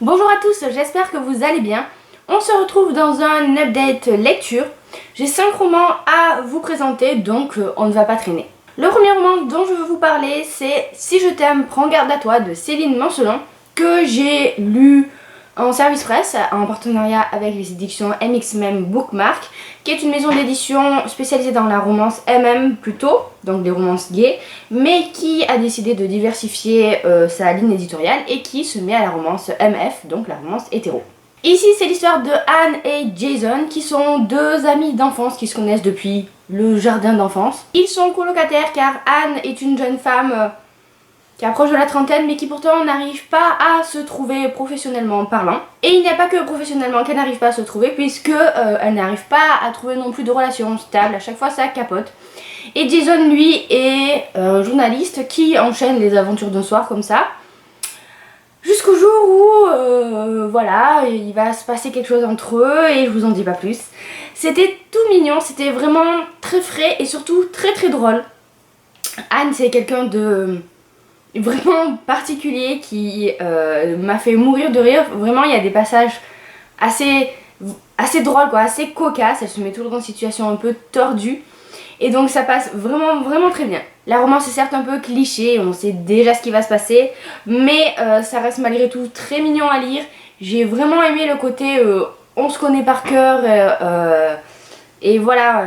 Bonjour à tous, j'espère que vous allez bien. On se retrouve dans un update lecture. J'ai 5 romans à vous présenter, donc on ne va pas traîner. Le premier roman dont je veux vous parler, c'est Si je t'aime, prends garde à toi de Céline Mancelon, que j'ai lu en service presse en partenariat avec les éditions MXMM Bookmark, qui est une maison d'édition spécialisée dans la romance MM plutôt, donc des romances gays, mais qui a décidé de diversifier sa ligne éditoriale et qui se met à la romance MF, donc la romance hétéro. Ici, c'est l'histoire de Anne et Jason, qui sont deux amis d'enfance qui se connaissent depuis le jardin d'enfance. Ils sont colocataires car Anne est une jeune femme qui approche de la trentaine mais qui pourtant n'arrive pas à se trouver professionnellement parlant. Et il n'y a pas que professionnellement qu'elle n'arrive pas à se trouver, puisque elle n'arrive pas à trouver non plus de relations stables, à chaque fois ça capote. Et Jason lui est un journaliste qui enchaîne les aventures d'un soir comme ça, jusqu'au jour où voilà, il va se passer quelque chose entre eux et je vous en dis pas plus. C'était tout mignon, c'était vraiment très frais et surtout très très drôle. Anne, c'est quelqu'un de vraiment particulier qui m'a fait mourir de rire. Vraiment, il y a des passages assez drôles, quoi, assez cocasses. Elle se met toujours dans une situation un peu tordue et donc ça passe vraiment vraiment très bien. La romance est certes un peu cliché, on sait déjà ce qui va se passer, mais ça reste malgré tout très mignon à lire. J'ai vraiment aimé le côté on se connaît par cœur et voilà,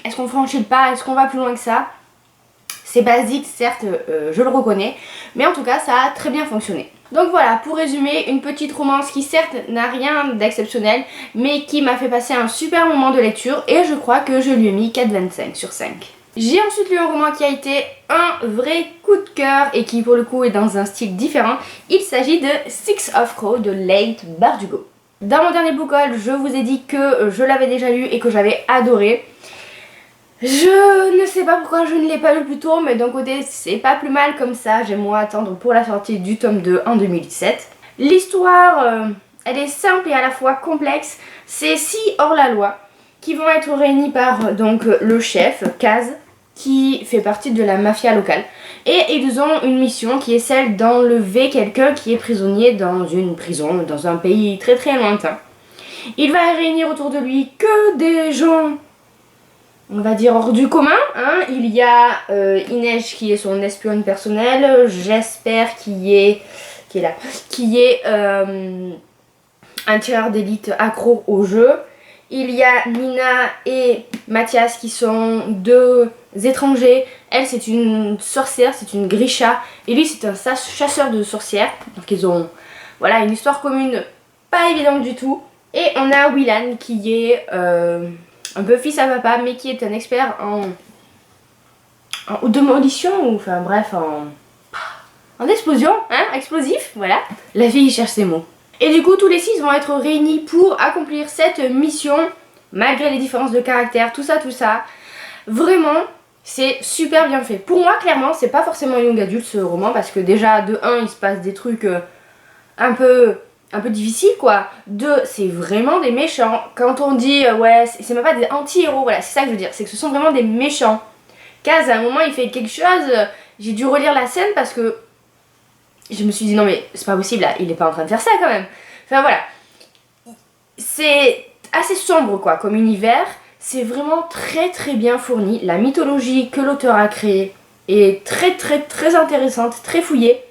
est-ce qu'on franchit le pas, est-ce qu'on va plus loin que ça? C'est basique, certes, je le reconnais, mais en tout cas, ça a très bien fonctionné. Donc voilà, pour résumer, une petite romance qui certes n'a rien d'exceptionnel, mais qui m'a fait passer un super moment de lecture, et je crois que je lui ai mis 4,25 sur 5. J'ai ensuite lu un roman qui a été un vrai coup de cœur, et qui pour le coup est dans un style différent. Il s'agit de Six of Crow de Leigh Bardugo. Dans mon dernier book haul, je vous ai dit que je l'avais déjà lu et que j'avais adoré. Je ne sais pas pourquoi je ne l'ai pas lu plus tôt, mais d'un côté c'est pas plus mal comme ça, j'aime moins attendre pour la sortie du tome 2 en 2017. L'histoire, elle est simple et à la fois complexe. C'est 6 hors-la-loi qui vont être réunis par donc le chef, Kaz, qui fait partie de la mafia locale. Et ils ont une mission qui est celle d'enlever quelqu'un qui est prisonnier dans une prison, dans un pays très très lointain. Il va réunir autour de lui que des gens, on va dire hors du commun, hein. Il y a Inej qui est son espionne personnelle, Jesper qui est un tireur d'élite accro au jeu. Il y a Nina et Mathias qui sont deux étrangers. Elle c'est une sorcière, c'est une Grisha, et lui c'est un chasseur de sorcières. Donc ils ont voilà une histoire commune pas évidente du tout. Et on a Willan qui est un peu fils à papa, mais qui est un expert en démolition, ou enfin bref, en explosion, hein, explosif, voilà. La fille cherche ses mots. Et du coup, tous les 6 vont être réunis pour accomplir cette mission, malgré les différences de caractère, tout ça. Vraiment, c'est super bien fait. Pour moi, clairement, c'est pas forcément young adulte ce roman, parce que déjà, de 1, il se passe des trucs un peu difficile quoi. 2, c'est vraiment des méchants. Quand on dit ouais, c'est même pas des anti-héros, voilà, c'est ça que je veux dire, c'est que ce sont vraiment des méchants. Kaz à un moment il fait quelque chose, j'ai dû relire la scène parce que je me suis dit non mais c'est pas possible là, il est pas en train de faire ça quand même. Enfin voilà, c'est assez sombre quoi comme univers, c'est vraiment très très bien fourni. La mythologie que l'auteur a créée est très intéressante, très fouillée.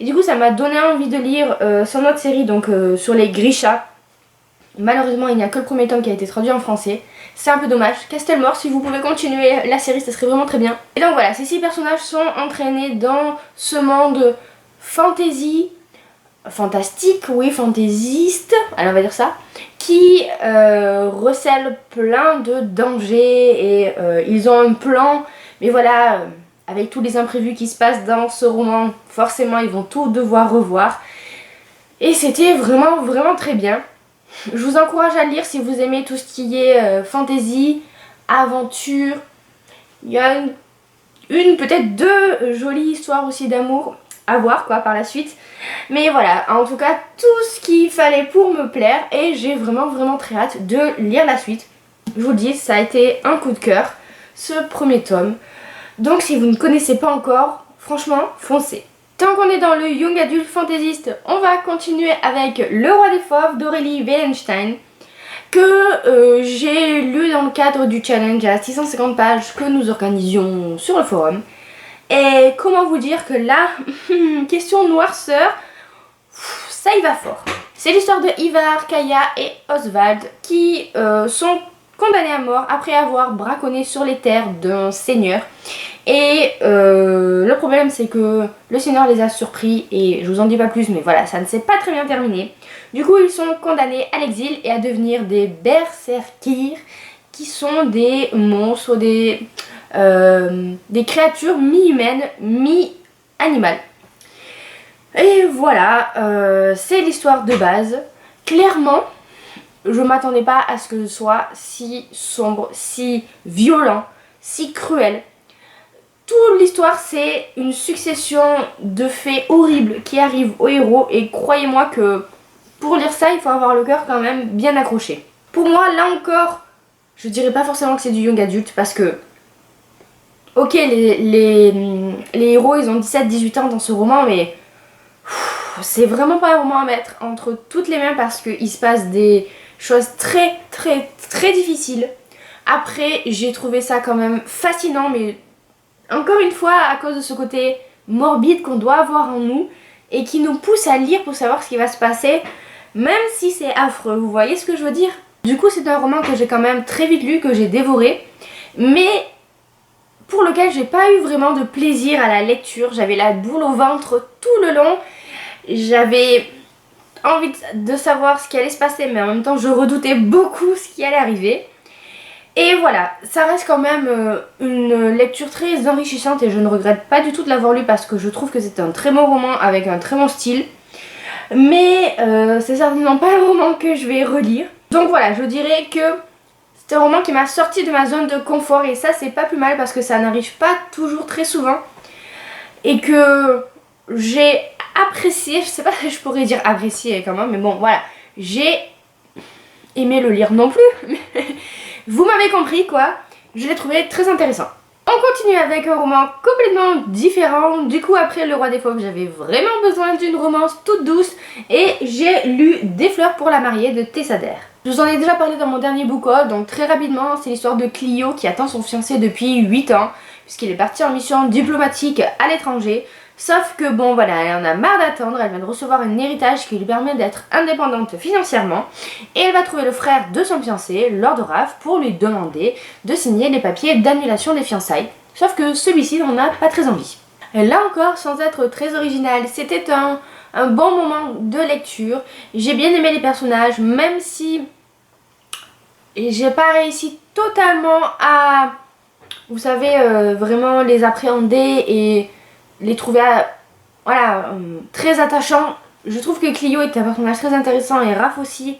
Et du coup ça m'a donné envie de lire son autre série, donc sur les Grisha. Malheureusement il n'y a que le premier tome qui a été traduit en français. C'est un peu dommage. Castelmore, si vous pouvez continuer la série, ça serait vraiment très bien. Et donc voilà, ces 6 personnages sont entraînés dans ce monde fantasy, fantastique, oui, fantaisiste, allez on va dire ça, qui recèle plein de dangers et ils ont un plan, mais voilà... avec tous les imprévus qui se passent dans ce roman, forcément ils vont tout devoir revoir. Et c'était vraiment vraiment très bien. Je vous encourage à le lire si vous aimez tout ce qui est fantasy, aventure. Il y a une peut-être 2 jolies histoires aussi d'amour à voir quoi par la suite. Mais voilà, en tout cas tout ce qu'il fallait pour me plaire, et j'ai vraiment très hâte de lire la suite. Je vous le dis, ça a été un coup de cœur, ce premier tome. Donc si vous ne connaissez pas encore, franchement, foncez. Tant qu'on est dans le young adult fantaisiste, on va continuer avec Le Roi des Fauves d'Aurélie Wellenstein, que j'ai lu dans le cadre du challenge à 650 pages que nous organisions sur le forum. Et comment vous dire que là, question noirceur, ça y va fort. C'est l'histoire de Ivar, Kaya et Oswald qui sont condamnés à mort après avoir braconné sur les terres d'un seigneur. Et le problème c'est que le seigneur les a surpris et je vous en dis pas plus, mais voilà, ça ne s'est pas très bien terminé. Du coup ils sont condamnés à l'exil et à devenir des berserkirs, qui sont des monstres, des créatures mi-humaines, mi-animales. Et voilà, c'est l'histoire de base. Clairement, je m'attendais pas à ce que ce soit si sombre, si violent, si cruel. Toute l'histoire, c'est une succession de faits horribles qui arrivent aux héros, et croyez-moi que pour lire ça, il faut avoir le cœur quand même bien accroché. Pour moi, là encore, je dirais pas forcément que c'est du young adulte parce que, ok, les héros, ils ont 17-18 ans dans ce roman, mais c'est vraiment pas un roman à mettre entre toutes les mains parce qu'il se passe des choses très difficiles. Après, j'ai trouvé ça quand même fascinant, mais encore une fois, à cause de ce côté morbide qu'on doit avoir en nous et qui nous pousse à lire pour savoir ce qui va se passer, même si c'est affreux, vous voyez ce que je veux dire? Du coup, c'est un roman que j'ai quand même très vite lu, que j'ai dévoré, mais pour lequel j'ai pas eu vraiment de plaisir à la lecture. J'avais la boule au ventre tout le long, j'avais envie de savoir ce qui allait se passer, mais en même temps je redoutais beaucoup ce qui allait arriver. Et voilà, ça reste quand même une lecture très enrichissante et je ne regrette pas du tout de l'avoir lu parce que je trouve que c'est un très bon roman avec un très bon style. Mais c'est certainement pas un roman que je vais relire. Donc voilà, je dirais que c'est un roman qui m'a sorti de ma zone de confort et ça c'est pas plus mal parce que ça n'arrive pas toujours très souvent. Et que j'ai apprécié, je sais pas si je pourrais dire apprécié quand même, mais bon voilà, j'ai aimé le lire non plus. Vous m'avez compris quoi, je l'ai trouvé très intéressant. On continue avec un roman complètement différent. Du coup après Le Roi des Fauves, j'avais vraiment besoin d'une romance toute douce et j'ai lu Des fleurs pour la mariée de Tessa Dare. Je vous en ai déjà parlé dans mon dernier book haul, donc très rapidement, c'est l'histoire de Clio qui attend son fiancé depuis 8 ans puisqu'il est parti en mission diplomatique à l'étranger. Sauf que bon voilà, elle en a marre d'attendre, elle vient de recevoir un héritage qui lui permet d'être indépendante financièrement et elle va trouver le frère de son fiancé, Lord Raff, pour lui demander de signer les papiers d'annulation des fiançailles. Sauf que celui-ci n'en a pas très envie. Et là encore, sans être très original, c'était un bon moment de lecture. J'ai bien aimé les personnages, même si j'ai pas réussi totalement à, vous savez, vraiment les appréhender et les trouver voilà, très attachants. Je trouve que Clio est un personnage très intéressant et Raph aussi,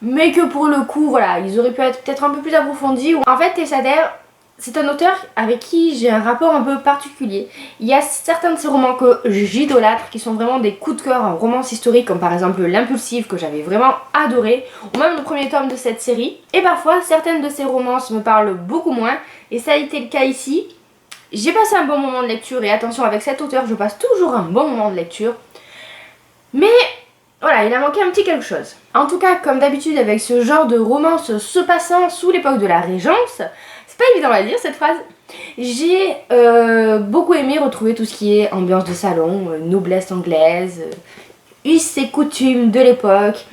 mais que pour le coup voilà, ils auraient pu être peut-être un peu plus approfondis. En fait, Tessa Dare, c'est un auteur avec qui j'ai un rapport un peu particulier. Il y a certains de ses romans que j'idolâtre, qui sont vraiment des coups de cœur en romance historique, comme par exemple L'Impulsive que j'avais vraiment adoré, ou même le premier tome de cette série. Et parfois, certaines de ses romances me parlent beaucoup moins, et ça a été le cas ici. J'ai passé un bon moment de lecture et attention, avec cet auteur je passe toujours un bon moment de lecture. Mais voilà, il a manqué un petit quelque chose. En tout cas, comme d'habitude avec ce genre de romance se passant sous l'époque de la Régence, c'est pas évident à dire cette phrase, j'ai beaucoup aimé retrouver tout ce qui est ambiance de salon, noblesse anglaise, us et coutumes de l'époque.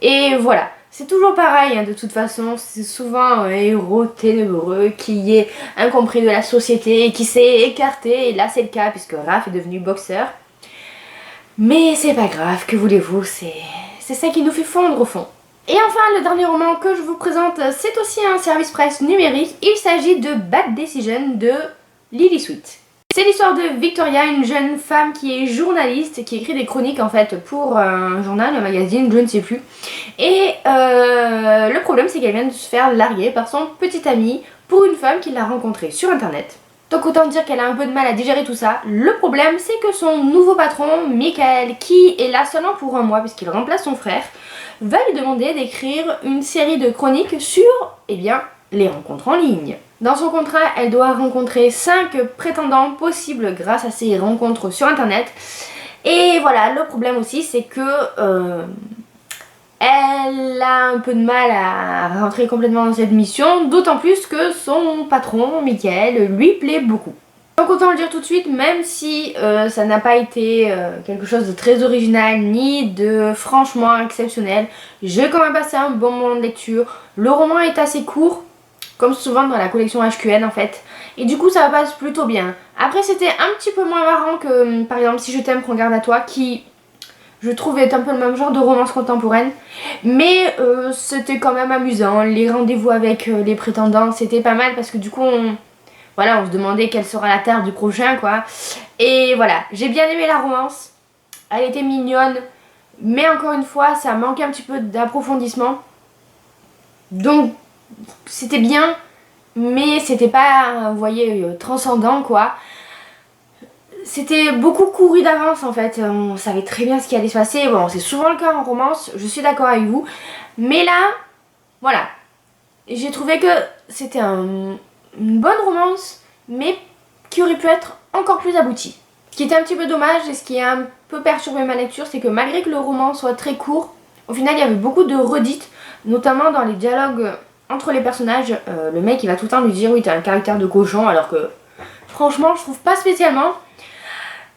Et voilà. C'est toujours pareil, hein, de toute façon, c'est souvent un héros ténébreux qui est incompris de la société et qui s'est écarté, et là c'est le cas puisque Raph est devenu boxeur. Mais c'est pas grave, que voulez-vous, c'est ça qui nous fait fondre au fond. Et enfin, le dernier roman que je vous présente, c'est aussi un service presse numérique, il s'agit de Bad Decision de Lily Sweet. C'est l'histoire de Victoria, une jeune femme qui est journaliste, qui écrit des chroniques en fait pour un journal, un magazine, je ne sais plus. Et le problème c'est qu'elle vient de se faire larguer par son petit ami pour une femme qu'il a rencontrée sur internet. Donc autant dire qu'elle a un peu de mal à digérer tout ça. Le problème c'est que son nouveau patron, Michael, qui est là seulement pour un mois puisqu'il remplace son frère, va lui demander d'écrire une série de chroniques sur, eh bien, les rencontres en ligne. Dans son contrat, elle doit rencontrer 5 prétendants possibles grâce à ces rencontres sur internet. Et voilà, le problème aussi c'est que elle a un peu de mal à rentrer complètement dans cette mission, d'autant plus que son patron, Michael, lui plaît beaucoup. Donc autant le dire tout de suite, même si ça n'a pas été quelque chose de très original ni de franchement exceptionnel, j'ai quand même passé un bon moment de lecture. Le roman est assez court, comme souvent dans la collection HQN en fait, et du coup ça passe plutôt bien. Après c'était un petit peu moins marrant que par exemple Si je t'aime, prends garde à toi, qui je trouve est un peu le même genre de romance contemporaine, mais c'était quand même amusant. Les rendez-vous avec les prétendants c'était pas mal parce que du coup voilà, on se demandait quelle sera la terre du prochain quoi. Et voilà, j'ai bien aimé la romance, elle était mignonne, mais encore une fois ça manquait un petit peu d'approfondissement. Donc c'était bien, mais c'était pas, vous voyez, transcendant quoi. C'était beaucoup couru d'avance en fait, on savait très bien ce qui allait se passer. Bon, c'est souvent le cas en romance, je suis d'accord avec vous. Mais là, voilà, j'ai trouvé que c'était une bonne romance, mais qui aurait pu être encore plus aboutie. Ce qui était un petit peu dommage et ce qui a un peu perturbé ma lecture, c'est que malgré que le roman soit très court, au final il y avait beaucoup de redites, notamment dans les dialogues entre les personnages. Le mec il va tout le temps lui dire oui t'as un caractère de cochon, alors que franchement je trouve pas spécialement.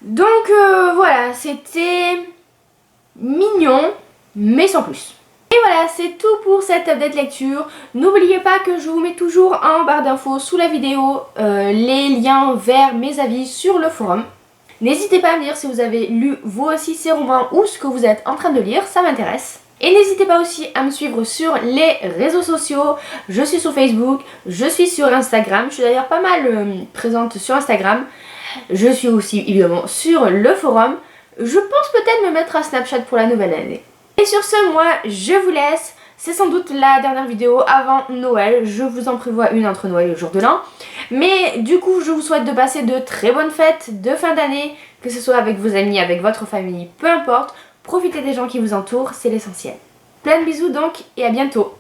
Donc voilà, c'était mignon, mais sans plus. Et voilà, c'est tout pour cette update lecture. N'oubliez pas que je vous mets toujours en barre d'infos sous la vidéo les liens vers mes avis sur le forum. N'hésitez pas à me dire si vous avez lu vous aussi ces romans ou ce que vous êtes en train de lire, ça m'intéresse. Et n'hésitez pas aussi à me suivre sur les réseaux sociaux. Je suis sur Facebook, je suis sur Instagram, je suis d'ailleurs pas mal présente sur Instagram. Je suis aussi évidemment sur le forum. Je pense peut-être me mettre à Snapchat pour la nouvelle année. Et sur ce, moi je vous laisse. C'est sans doute la dernière vidéo avant Noël. Je vous en prévois une entre Noël et le jour de l'an. Mais du coup, je vous souhaite de passer de très bonnes fêtes de fin d'année. Que ce soit avec vos amis, avec votre famille, peu importe. Profitez des gens qui vous entourent, c'est l'essentiel. Plein de bisous donc et à bientôt.